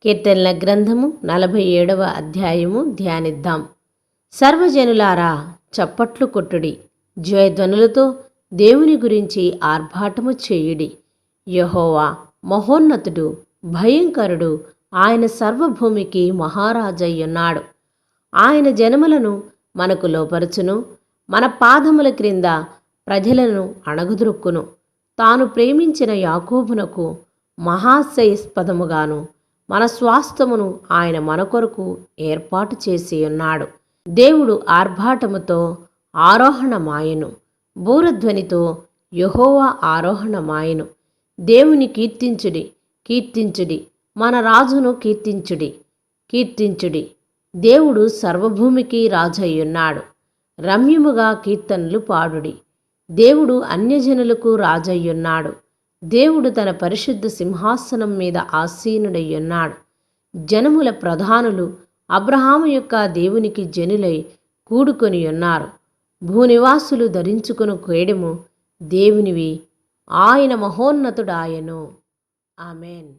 కీర్తనల గ్రంథము 47వ అధ్యాయము ధ్యానిద్దాం. సర్వజనులారా చప్పట్లు కొట్టుడి, జయధ్వనులతో దేవుని గురించి ఆర్భాటము చేయుడి. యెహోవా మహోన్నతుడు, భయంకరుడు, ఆయన సర్వభూమికి మహారాజయ్యున్నాడు. ఆయన జనములను మనకు లోపరుచును, మన పాదముల క్రింద ప్రజలను అణగద్రొక్కును. తాను ప్రేమించిన యాకోబునకు మహాశయస్పదముగాను మన స్వాస్థ్యమును ఆయన మన కొరకు ఏర్పాటు చేసి ఉన్నాడు. దేవుడు ఆర్భాటముతో ఆరోహణమాయెను, బూరధ్వనితో యెహోవా ఆరోహణమాయెను. దేవుని కీర్తించుడి, కీర్తించుడి, మన రాజును కీర్తించుడి, కీర్తించుడి. దేవుడు సర్వభూమికి రాజయ్యున్నాడు. రమ్యముగా కీర్తనలు పాడుడి. దేవుడు అన్యజనులకు రాజయ్యున్నాడు. దేవుడు తన పరిశుద్ధ సింహాసనం మీద ఆసీనుడయ్యున్నాడు. జనముల ప్రధానులు అబ్రహాము యొక్క దేవునికి జనులై కూడుకొని ఉన్నారు. భూనివాసులు ధరించుకుని కేడెము దేవునివి, ఆయన మహోన్నతుడాయను. ఆమెన్.